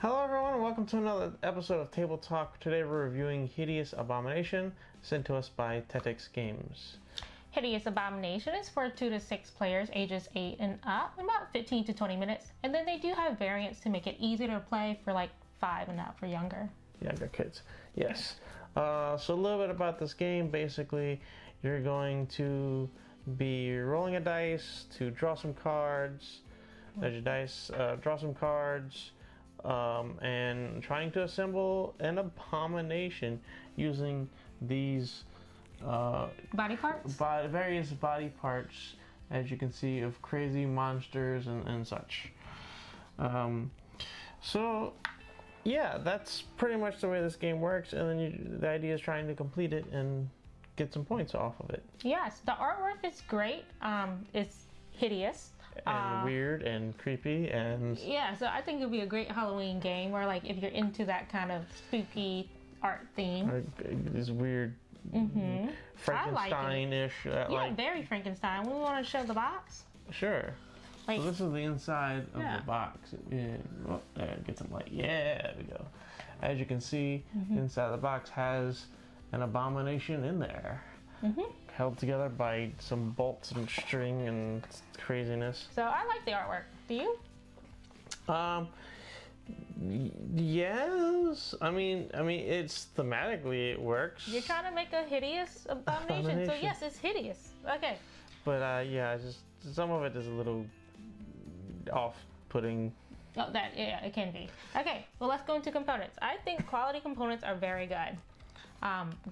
Hello everyone and welcome to another episode of Table Talk. Today we're reviewing Hideous Abomination, sent to us by tettix Games. Hideous Abomination is for 2 to 6 players, ages 8 and up, in about 15 to 20 minutes. And then they do have variants to make it easier to play for like 5 and up for younger Kids. Yes. So a little bit about this game. Basically, you're going to be rolling a dice to draw some cards. There's your dice, draw some cards. And trying to assemble an abomination using these body parts? Various body parts, as you can see, of crazy monsters and such. So yeah, that's pretty much the way this game works, and then the idea is trying to complete it and get some points off of it. Yes, the artwork is great. It's hideous. And weird and creepy and... Yeah, so I think it would be a great Halloween game, or like if you're into that kind of spooky art theme. This weird Frankenstein-ish. Very Frankenstein. We want to show the box? Sure. Like, so this is the inside of the box. There, get some light. Yeah, there we go. As you can see, inside the box has an abomination in there. Held together by some bolts and string and craziness. So I like the artwork. Do you? Yes. I mean, it's thematically it works. You're trying to make a hideous abomination, so yes, it's hideous. Okay. But yeah, it's just some of it is a little off-putting. Oh, yeah, it can be. Okay, well, let's go into components. I think quality components are very good.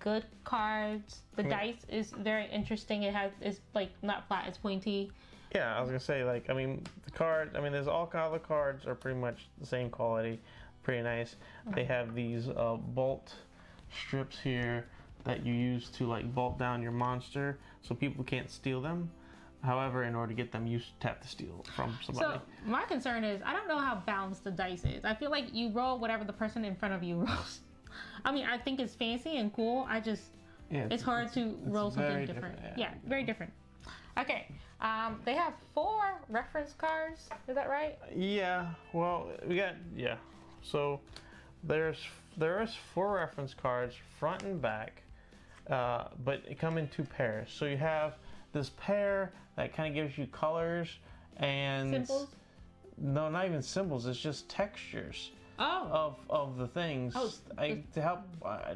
Good cards. The dice is very interesting. It's like not flat, it's pointy. Yeah, I was gonna say, like, the card, there's all kinds of cards are pretty much the same quality, pretty nice. They have these bolt strips here that you use to like bolt down your monster so people can't steal them. However, in order to get them, you have to steal from somebody. So my concern is, I don't know how balanced the dice is. I feel like you roll whatever the person in front of you rolls. I think it's fancy and cool. It's hard to roll something different. Yeah, very different. Okay, they have 4 reference cards. Is that right? Yeah. Well, So there is 4 reference cards, front and back, but it come in 2 pairs. So you have this pair that kind of gives you colors and symbols. No, not even symbols. It's just textures. Of the things to help, I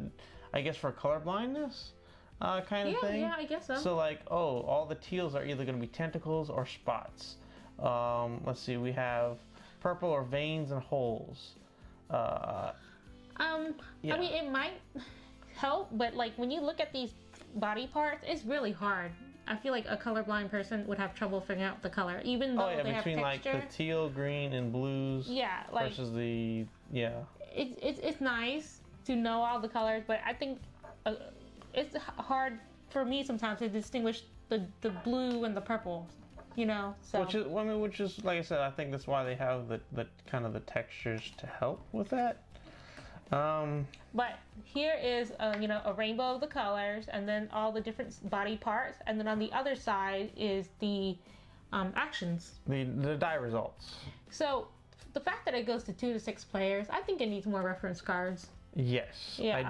guess, for color blindness kind of thing. Yeah, I guess so. So like, all the teals are either going to be tentacles or spots. Let's see, we have purple or veins and holes. It might help, but like when you look at these body parts, it's really hard. I feel like a colorblind person would have trouble figuring out the color, even though they have texture. Like the teal, green, and blues. Yeah, like versus the It's nice to know all the colors, but I think it's hard for me sometimes to distinguish the blue and the purple. So which is like I said, I think that's why they have the kind of the textures to help with that. But here is a rainbow of the colors, and then all the different body parts, and then on the other side is the actions. The die results. So the fact that it goes to 2 to 6 players, I think it needs more reference cards. Yes, yeah.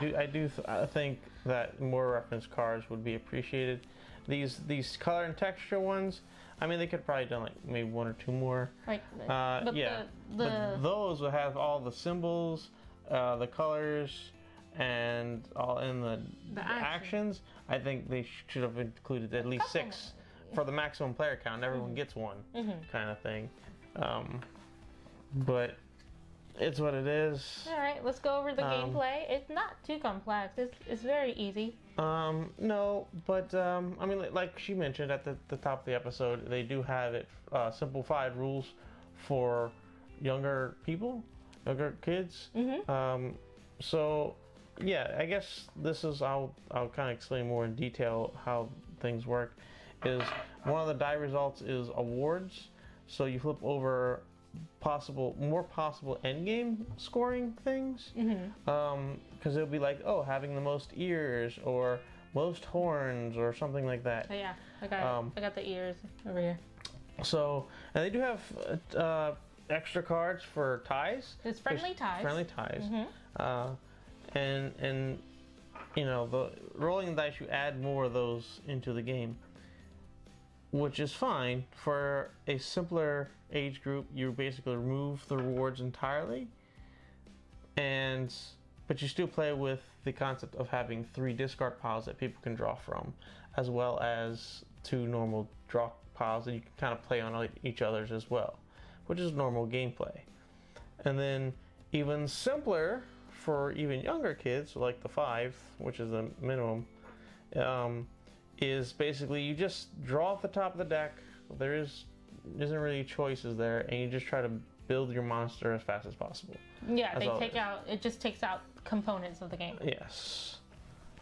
I think that more reference cards would be appreciated. These color and texture ones, they could probably done like maybe 1 or 2 more. But those will have all the symbols, the colors, and all in the actions. I think they should have included at least 6 for the maximum player count. Everyone gets one kind of thing. But it's what it is. All right, let's go over the gameplay. It's not too complex. It's very easy. No, but like she mentioned at the top of the episode, they do have it simplified rules for younger people. Younger kids. So yeah, I guess this is I'll kind of explain more in detail how things work. Is one of the die results is awards. So you flip over more possible end game scoring things. Because it'll be like, having the most ears or most horns or something like that. Oh yeah, I got the ears over here. So, and they do have extra cards for ties. It's friendly ties. Friendly ties. And you know, the rolling the dice, you add more of those into the game, which is fine. For a simpler age group, you basically remove the rewards entirely, but you still play with the concept of having 3 discard piles that people can draw from, as well as 2 normal draw piles that you can kind of play on each other's as well, which is normal gameplay. And then even simpler for even younger kids, like the 5, which is the minimum, is basically you just draw off the top of the deck. There isn't really choices there, and you just try to build your monster as fast as possible. Yeah, it just takes out components of the game. Yes.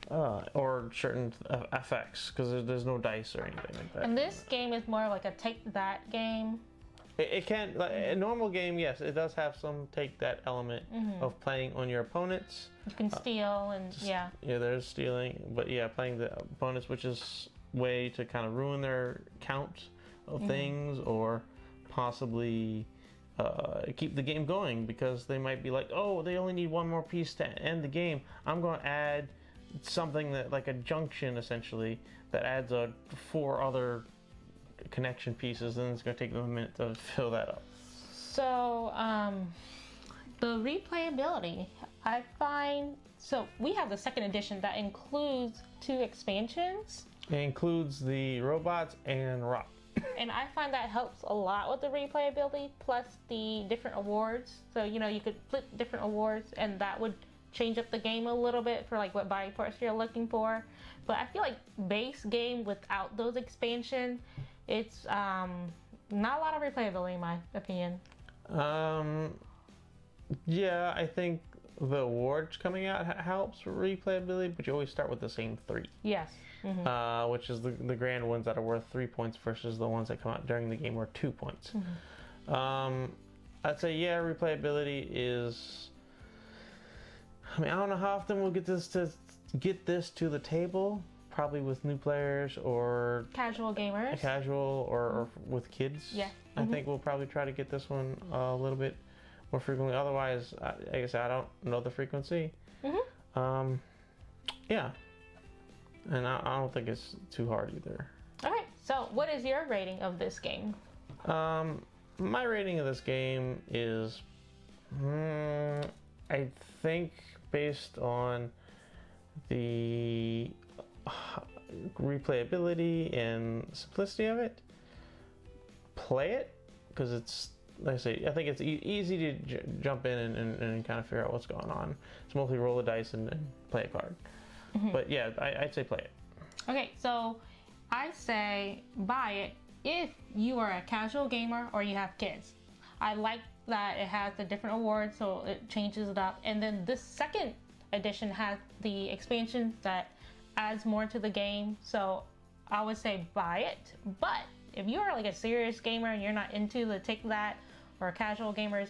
Or certain effects, because there's no dice or anything like that. And this game is more like a take that game. It can, like, a normal game, yes, it does have some take that element of playing on your opponents. You can steal yeah, there's stealing, but yeah, playing the opponents, which is way to kind of ruin their count of things, or possibly keep the game going, because they might be like, oh, they only need 1 more piece to end the game. I'm going to add something that, like a junction essentially, that adds 4 other connection pieces, and it's going to take them a minute to fill that up. So the replayability, I find, so we have the 2nd edition that includes 2 expansions. It includes the robots and rock. And I find that helps a lot with the replayability, plus the different awards. So, you know, you could flip different awards, and that would change up the game a little bit for like what body parts you're looking for. But I feel like base game without those expansions, it's not a lot of replayability in my opinion. Yeah, I think the awards coming out helps replayability, but you always start with the same 3. Yes. Which is the grand ones that are worth 3 points versus the ones that come out during the game worth 2 points. I'd say, yeah, replayability is, I mean, I don't know how often we'll get this to the table. Probably with new players or casual gamers. Or with kids. Yeah. I think we'll probably try to get this one a little bit more frequently. Otherwise, like I said, I don't know the frequency. Yeah. And I don't think it's too hard either. Okay, so what is your rating of this game? My rating of this game is, I think, based on the replayability and simplicity of it, play it, because it's, like I say, I think it's easy to jump in and kind of figure out what's going on. It's mostly roll the dice and play a card. But yeah, I'd say play it. Okay, so I say buy it if you are a casual gamer or you have kids. I like that it has the different awards, so it changes it up. And then this 2nd edition has the expansion that adds more to the game, so I would say buy it. But if you are like a serious gamer and you're not into the take that, or casual gamers,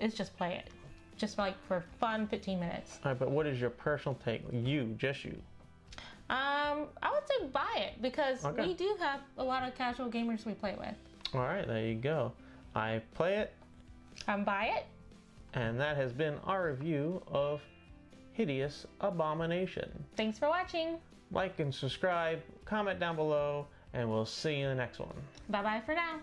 it's just play it. Just like for fun, 15 minutes. All right, but what is your personal take? Just you. I would say buy it, because we do have a lot of casual gamers we play with. All right, there you go. I play it. Buy it. And that has been our review of Hideous Abomination. Thanks for watching. Like and subscribe, comment down below, and we'll see you in the next one. Bye-bye for now.